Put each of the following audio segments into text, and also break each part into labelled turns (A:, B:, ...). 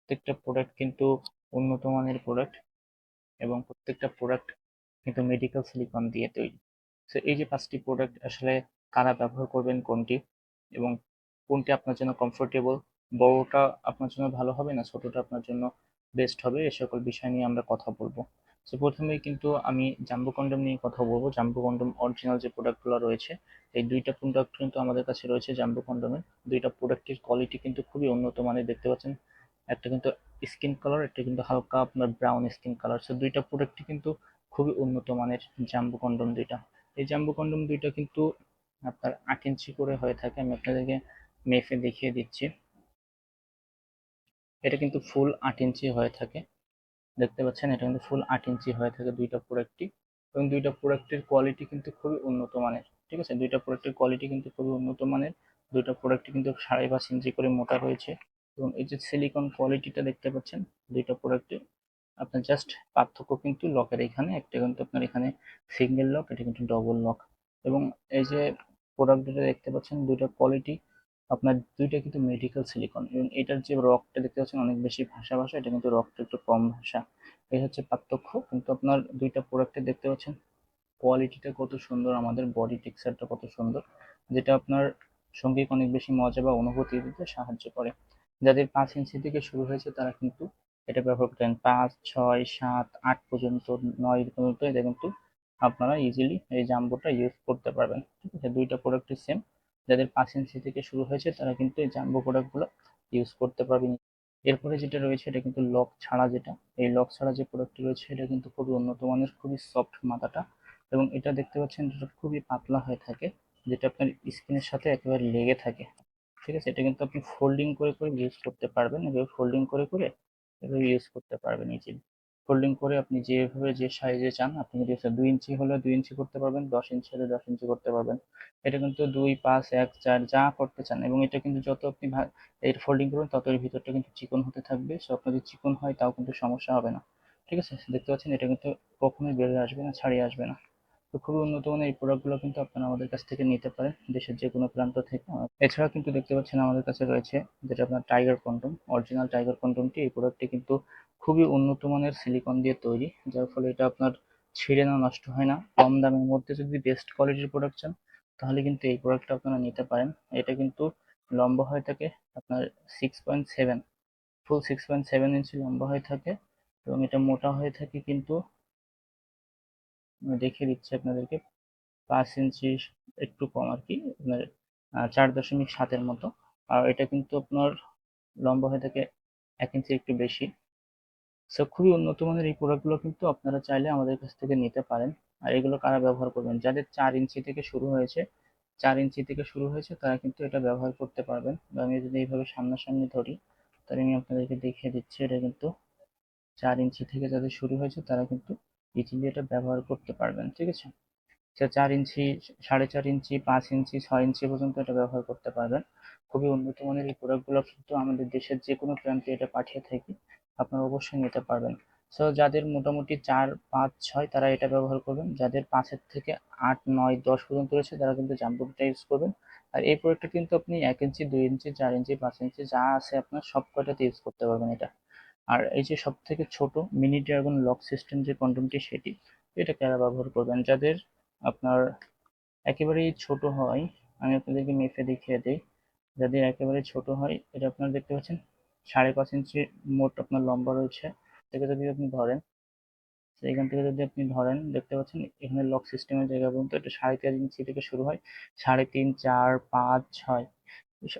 A: প্রত্যেকটা প্রোডাক্ট কিন্তু উন্নত মানের প্রোডাক্ট, এবং প্রত্যেকটা প্রোডাক্ট কিন্তু মেডিকেল সিলিকন দিয়ে তৈরি। সো এই যে 5টি প্রোডাক্ট আসলে কারা ব্যবহার করবেন কোনটি, এবং কোনটি আপনার জন্য কমফোর্টেবল, বড়টা আপনার জন্য ভালো হবে না ছোটটা আপনার জন্য বেস্ট হবে, এ সকল বিষয় নিয়ে আমরা কথা বলবো। সো প্রথমেই কিন্তু আমি জাম্বো কন্ডম নিয়ে কথা বলবো। জাম্বো কন্ডম অরিজিনাল যে প্রোডাক্টগুলো রয়েছে, এই দুইটা প্রোডাক্ট কিন্তু আমাদের কাছে রয়েছে জাম্বো কন্ডোমের। দুইটা প্রোডাক্টের কোয়ালিটি কিন্তু খুবই উন্নত মানের, দেখতে পাচ্ছেন। একটা কিন্তু স্কিন কালার, একটা কিন্তু হালকা আপনার ব্রাউন স্কিন কালার। সো দুইটা প্রোডাক্টই কিন্তু খুবই উন্নত মানের জাম্বো কন্ডোম দুইটা। এই জাম্বো কন্ডোম দুইটা কিন্তু আপনার 8 ইঞ্চি করে হয়ে থাকে। আমি আপনাদেরকে মেপে দেখিয়ে দিচ্ছি। এটা কিন্তু ফুল 8 ইঞ্চি হয়ে থাকে, দেখতে পাচ্ছেন। এটা কিন্তু ফুল 8 ইঞ্চি হয়ে থাকে দুইটা প্রোডাক্টই, এবং দুইটা প্রোডাক্টের কোয়ালিটি কিন্তু খুবই উন্নত মানের। ঠিক আছে, দুইটা প্রোডাক্টের কোয়ালিটি কিন্তু খুবই উন্নত মানের। দুইটা প্রোডাক্টই কিন্তু 5.5 ইঞ্চি করে মোটা রয়েছে, এবং এই যে সিলিকন কোয়ালিটিটা দেখতে পাচ্ছেন দুইটা প্রোডাক্টে, আপনার জাস্ট পার্থক্য কিন্তু লকের এখানে। একটা কিন্তু আপনার এখানে সিঙ্গেল লক, এটা কিন্তু ডবল লক। এবং এই যে প্রোডাক্ট দুটো দেখতে পাচ্ছেন, দুইটা কোয়ালিটি আপনার দুইটা কিন্তু মেডিকেল সিলিকন, এবং এটার যে রকটা দেখতে পাচ্ছেন অনেক বেশি ভাসা ভাসা, এটা কিন্তু রকটা একটু কম ভাসা। এই হচ্ছে পার্থক্য। কিন্তু আপনার দুইটা প্রোডাক্টে দেখতে পাচ্ছেন কোয়ালিটিটা কত সুন্দর, আমাদের বডি টেক্সচারটা কত সুন্দর, যেটা আপনার সঙ্গীকে অনেক বেশি মজা বা অনুভূতি দিতে সাহায্য করে। যাদের 5 ইঞ্চি থেকে শুরু হয়েছে তারা কিন্তু এটা ব্যবহার করতেন, 5, 6, 7, 8 পর্যন্ত, 9 পর্যন্ত এটা কিন্তু আপনারা ইজিলি এই জাম্বোটা ইউজ করতে পারবেন। ঠিক আছে, দুইটা প্রোডাক্টই সেম। যাদের 5 ইঞ্চি থেকে শুরু হয়েছে তারা কিন্তু এই জাম্বো প্রোডাক্টগুলো ইউজ করতে পারবেন। এরপরে যেটা রয়েছে এটা কিন্তু লক ছাড়া, যেটা এই লক ছাড়া যে প্রোডাক্টটি রয়েছে এটা কিন্তু খুবই উন্নত মানের, খুবই সফট মাথাটা, এবং এটা দেখতে পাচ্ছেন যেটা খুবই পাতলা হয়ে থাকে, যেটা আপনার স্কিনের সাথে একেবারে লেগে থাকে। ঠিক আছে, এটা কিন্তু আপনি ফোল্ডিং করে করে ইউজ করতে পারবেন, এভাবে ফোল্ডিং করে করে এভাবে ইউজ করতে পারবেন ইজিলি। ফোল্ডিং করে আপনি যেভাবে যে সাইজে চান, আপনি যদি 2 ইঞ্চি হলে 2 ইঞ্চি করতে পারবেন, 10 ইঞ্চি হলে 10 ইঞ্চি করতে পারবেন। এটা কিন্তু 2, 5, 1, 4 যা করতে চান, এবং এটা কিন্তু যত আপনি এর ফোল্ডিং করবেন তত এর ভিতরটা কিন্তু চিকন হতে থাকবে। সো আপনার যদি চিকন হয় তাও কিন্তু সমস্যা হবে না। ঠিক আছে, দেখতে পাচ্ছেন এটা কিন্তু কখনোই বেরিয়ে আসবে না, ছাড়িয়ে আসবে না। তো খুবই উন্নত মানের এই প্রোডাক্টগুলো কিন্তু আপনারা আমাদের কাছ থেকে নিতে পারেন দেশের যে কোনো প্রান্ত থেকে। এছাড়া কিন্তু দেখতে পাচ্ছেন আমাদের কাছে রয়েছে যেটা আপনার টাইগার কন্ডম, অরিজিনাল টাইগার কন্ডমটি। এই প্রোডাক্টটি কিন্তু খুবই উন্নত মানের সিলিকন দিয়ে তৈরি, যার ফলে এটা আপনার ছিঁড়ে না, নষ্ট হয় না। কম দামের মধ্যে যদি বেস্ট কোয়ালিটির প্রোডাক্ট চান তাহলে কিন্তু এই প্রোডাক্টটা আপনারা নিতে পারেন। এটা কিন্তু লম্বা হয়ে থাকে আপনার 6.7, ফুল 6.7 ইঞ্চি লম্বা হয়ে থাকে, এবং এটা মোটা হয়ে থাকে কিন্তু, আমি দেখিয়ে দিচ্ছি আপনাদেরকে, 5 ইঞ্চি একটু কম আর কি, আপনার 4.7-এর মতো। আর এটা কিন্তু আপনার লম্বা হয়ে থাকে 1 ইঞ্চি একটু বেশি। সো খুবই উন্নত মানের এই প্রোডাক্টগুলো কিন্তু আপনারা চাইলে আমাদের কাছ থেকে নিতে পারেন। আর এগুলো কারা ব্যবহার করবেন, যাদের 4 ইঞ্চি থেকে শুরু হয়েছে, 4 ইঞ্চি থেকে শুরু হয়েছে তারা কিন্তু এটা ব্যবহার করতে পারবেন। বা আমি যদি এইভাবে সামনাসামনি ধরি তাহলে আমি আপনাদেরকে দেখিয়ে দিচ্ছি, এটা কিন্তু 4 ইঞ্চি থেকে যাদের শুরু হয়েছে তারা কিন্তু ইজিলি এটা ব্যবহার করতে পারবেন। ঠিক আছে, 4 ইঞ্চি, 4.5 ইঞ্চি, 5 ইঞ্চি, 6 ইঞ্চি পর্যন্ত এটা ব্যবহার করতে পারবেন। খুবই উন্নত মানের এই প্রোডাক্টগুলো কিন্তু আমাদের দেশের যে কোনো প্রান্তে এটা পাঠিয়ে থাকি, আপনারা অবশ্যই নিতে পারবেন। সো যাদের মোটামুটি 4, 5, 6 তারা এটা ব্যবহার করবেন। যাদের 5-এর থেকে 8, 9, 10 পর্যন্ত রয়েছে তারা কিন্তু জাম্বোটা ইউজ করবেন। আর এই প্রোডাক্টটা কিন্তু আপনি 1 ইঞ্চি, 2 ইঞ্চি, 4 ইঞ্চি, 5 ইঞ্চি যা আছে আপনার সব কয়টাতে ইউজ করতে পারবেন এটা। আর এই যে সব থেকে ছোট মিনি ড্রাগন লক সিস্টেম যে কন্ডোমটি, সেটি এটা কারা ব্যবহার করবেন, যাদের আপনার একেবারেই ছোট হয়, আমি আপনাদেরকে মেপে দেখিয়ে দিই। যাদের একেবারে ছোট হয়, এটা আপনারা দেখতে পাচ্ছেন 5.5 ইঞ্চি মোট আপনার লম্বা রয়েছে। থেকে যদি আপনি ধরেন, এখান থেকে যদি আপনি ধরেন, দেখতে পাচ্ছেন এখানে লক সিস্টেমের জায়গা পর্যন্ত এটা 3.5 ইঞ্চি থেকে শুরু হয়, 3.5, 4, 5, 6,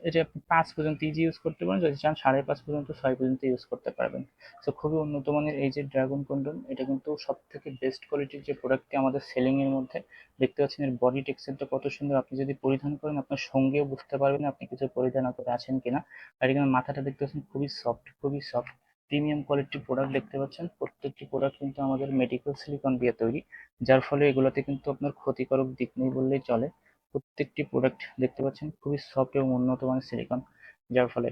A: এটা আপনি 5 পর্যন্ত ইজি ইউজ করতে পারেন। যদি চান 5.5 পর্যন্ত, 6 পর্যন্ত ইউজ করতে পারবেন। তো খুবই উন্নত মানের এই যে ড্রাগন কন্ডম, এটা কিন্তু সব থেকে বেস্ট কোয়ালিটির যে প্রোডাক্টটি আমাদের সেলিং এর মধ্যে। দেখতে পাচ্ছেন এর বডি টেক্সচারটা কত সুন্দর, আপনি যদি পরিধান করেন আপনার সঙ্গেও বুঝতে পারবেন আপনি কিছু পরিধান করে আছেন কিনা। আর এখানে মাথাটা দেখতে পাচ্ছেন খুবই সফট, খুবই সফট প্রিমিয়াম কোয়ালিটির প্রোডাক্ট দেখতে পাচ্ছেন। প্রত্যেকটি প্রোডাক্ট কিন্তু আমাদের মেডিকেল সিলিকন দিয়ে তৈরি, যার ফলে এগুলোতে কিন্তু আপনার ক্ষতিকারক দিক নেই বললেই চলে। প্রত্যেকটি প্রোডাক্ট দেখতে পাচ্ছেন খুবই সফট এবং উন্নত মানের সিলিকন। যার ফলে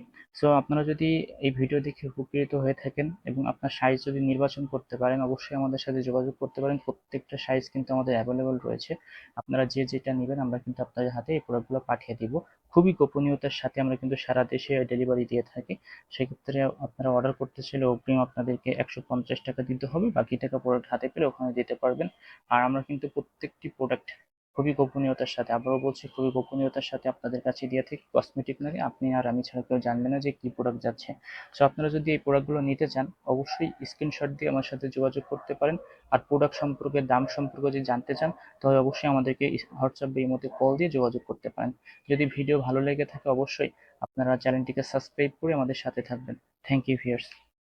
A: আপনারা যদি এই ভিডিও দেখে উপকৃত হয়ে থাকেন এবং আপনার সাইজ যদি নির্বাচন করতে পারেন, অবশ্যই আমাদের সাথে যোগাযোগ করতে পারেন। প্রত্যেকটা সাইজ কিন্তু আমাদের অ্যাভেলেবল রয়েছে। আপনারা যে যেটা নেবেন আমরা কিন্তু আপনাদের হাতে এই প্রোডাক্টগুলো পাঠিয়ে দিব। খুবই গোপনীয়তার সাথে আমরা কিন্তু সারা দেশে ডেলিভারি দিয়ে থাকি। সেক্ষেত্রে আপনারা অর্ডার করতে চাইলে অগ্রিম আপনাদেরকে 150 টাকা দিতে হবে, বাকি টাকা প্রোডাক্ট হাতে পেলে ওখানে দিতে পারবেন। আর আমরা কিন্তু প্রত্যেকটি প্রোডাক্ট খুবই গোপনীয়তার সাথে, আবারও বলছি, খুবই গোপনীয়তার সাথে আপনাদের কাছে দিয়ে থাকি। কসমেটিক লাগে, আপনি আর আমি ছাড়া কেউ জানবে না যে কি প্রোডাক্ট যাচ্ছে। আপনারা যদি এই প্রোডাক্টগুলো নিতে চান, অবশ্যই স্ক্রিনশট দিয়ে আমার সাথে যোগাযোগ করতে পারেন। আর প্রোডাক্ট সম্পর্কে, দাম সম্পর্কে যদি জানতে চান, তাহলে অবশ্যই আমাদেরকে হোয়াটসঅ্যাপ বা ইমোতে কল দিয়ে যোগাযোগ করতে পারেন। যদি ভিডিও ভালো লেগে থাকে, অবশ্যই আপনারা চ্যানেলটিকে সাবস্ক্রাইব করে আমাদের সাথে থাকবেন। Thank you viewers.